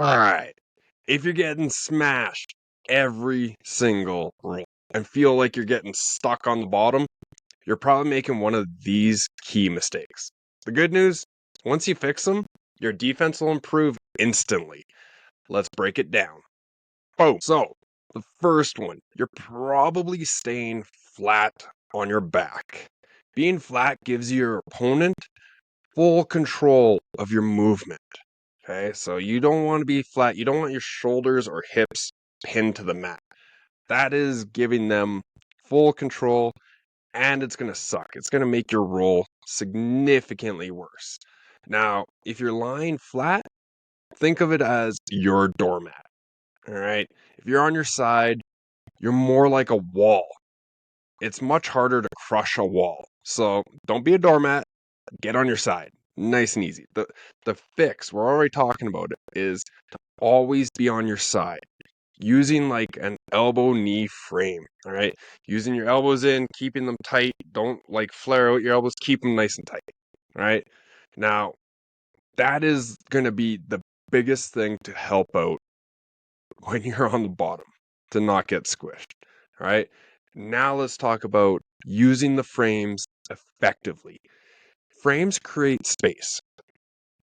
All right. If you're getting smashed every single roll and feel like you're getting stuck on the bottom, you're probably making one of these key mistakes. The good news, once you fix them, your defense will improve instantly. Let's break it down. Boom. So, the first one, you're probably staying flat on your back. Being flat gives your opponent full control of your movement. Okay, so you don't want to be flat. You don't want your shoulders or hips pinned to the mat. That is giving them full control, and it's going to suck. It's going to make your roll significantly worse. Now, if you're lying flat, think of it as your doormat. All right. If you're on your side, you're more like a wall. It's much harder to crush a wall. So don't be a doormat. Get on your side. Nice and easy. The fix, we're already talking about it, is to always be on your side. Using like an elbow knee frame. All right. Using your elbows in, keeping them tight. Don't like flare out your elbows. Keep them nice and tight. All right. Now, that is going to be the biggest thing to help out when you're on the bottom to not get squished. All right. Now let's talk about using the frames effectively. Frames create space.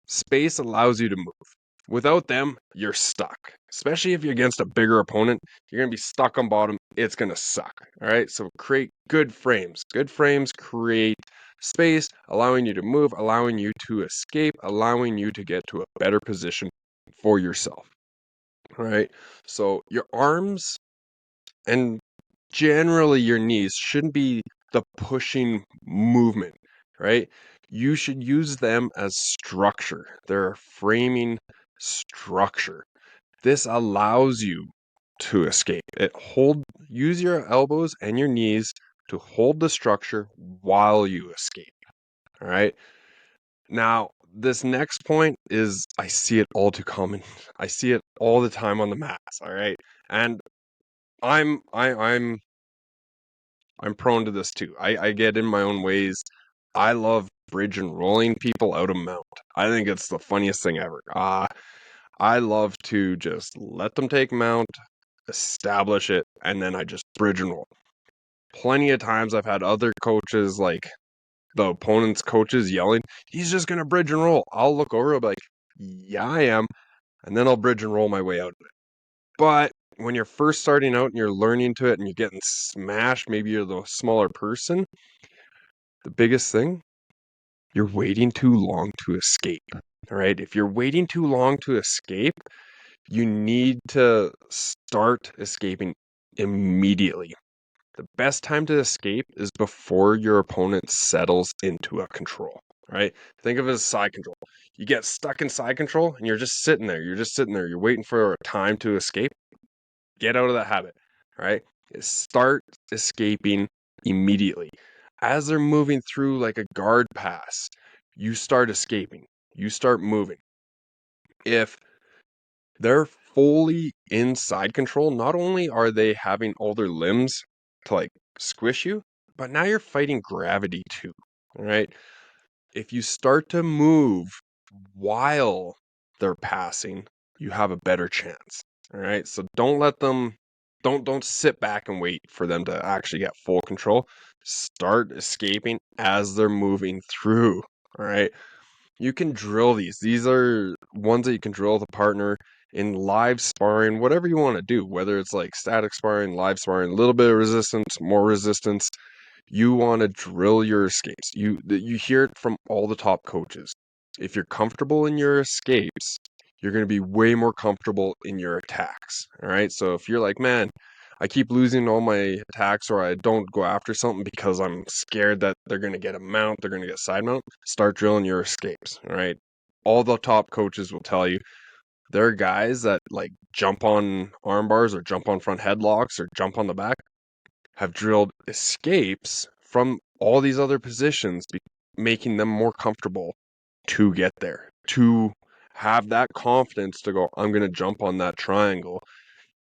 Space allows you to move. Without them, you're stuck. Especially if you're against a bigger opponent, you're going to be stuck on bottom. It's going to suck. All right. So create good frames. Good frames create space, allowing you to move, allowing you to escape, allowing you to get to a better position for yourself. All right. So your arms and generally your knees shouldn't be the pushing movement, right? You should use them as structure. They're a framing structure. This allows you to escape. Use your elbows and your knees to hold the structure while you escape. All right. Now, this next point is I see it all too common. I see it all the time on the mats, all right? And I'm I, I'm prone to this too. I get in my own ways. I love bridge and rolling people out of mount. I think it's the funniest thing ever. I love to just let them take mount, establish it, and then I just bridge and roll. Plenty of times I've had other coaches, like the opponent's coaches, yelling, "He's just gonna bridge and roll." I'll look over, I'll be like, "Yeah, I am," and then I'll bridge and roll my way out of it. But when you're first starting out and you're learning to it and you're getting smashed, maybe you're the smaller person, the biggest thing, you're waiting too long to escape. All right. If you're waiting too long to escape, you need to start escaping immediately. The best time to escape is before your opponent settles into a control. Right? Think of it as side control. You get stuck in side control and you're just sitting there. You're just sitting there. You're waiting for a time to escape. Get out of that habit. Right? Start escaping immediately. As they're moving through like a guard pass, you start escaping. You start moving. If they're fully in side control, not only are they having all their limbs to like squish you, but now you're fighting gravity too. All right. If you start to move while they're passing, you have a better chance. All right. So don't let them don't sit back and wait for them to actually get full control. Start escaping as they're moving through. All right. You can drill these. These are ones that you can drill with a partner in live sparring, whatever you want to do, whether it's like static sparring, live sparring, a little bit of resistance, more resistance. You want to drill your escapes. You hear it from all the top coaches. If you're comfortable in your escapes, you're going to be way more comfortable in your attacks. All right. So if you're like, man, I keep losing all my attacks or I don't go after something because I'm scared that they're going to get a mount, they're going to get side mount, start drilling your escapes. All right. All the top coaches will tell you there are guys that like jump on arm bars or jump on front headlocks or jump on the back, have drilled escapes from all these other positions, making them more comfortable to get there, to have that confidence to go, I'm going to jump on that triangle.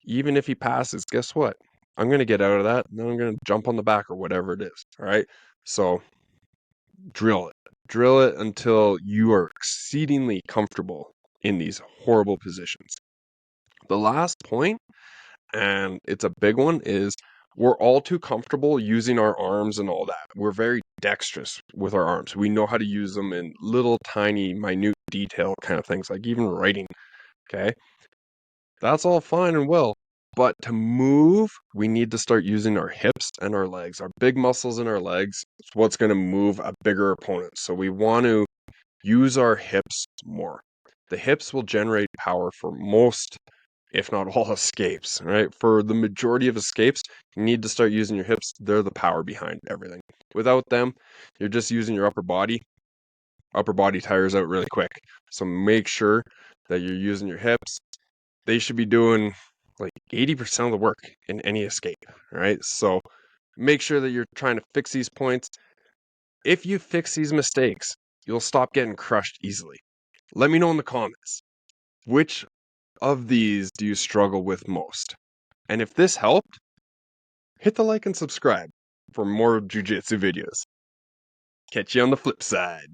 Even if he passes, guess what? I'm going to get out of that, and then I'm going to jump on the back or whatever it is. All right. So drill it. Drill it until you are exceedingly comfortable in these horrible positions. The last point, and it's a big one, is we're all too comfortable using our arms and all that. We're very dexterous with our arms. We know how to use them in little tiny, minute detail kind of things, like even writing. Okay. That's all fine and well. But to move, we need to start using our hips and our legs. Our big muscles in our legs is what's going to move a bigger opponent. So we want to use our hips more. The hips will generate power for most, if not all, escapes, right? For the majority of escapes, you need to start using your hips. They're the power behind everything. Without them, you're just using your upper body. Upper body tires out really quick. So make sure that you're using your hips. They should be doing like 80% of the work in any escape, right? So make sure that you're trying to fix these points. If you fix these mistakes, you'll stop getting crushed easily. Let me know in the comments, which of these do you struggle with most? And if this helped, hit the like and subscribe for more jiu-jitsu videos. Catch you on the flip side.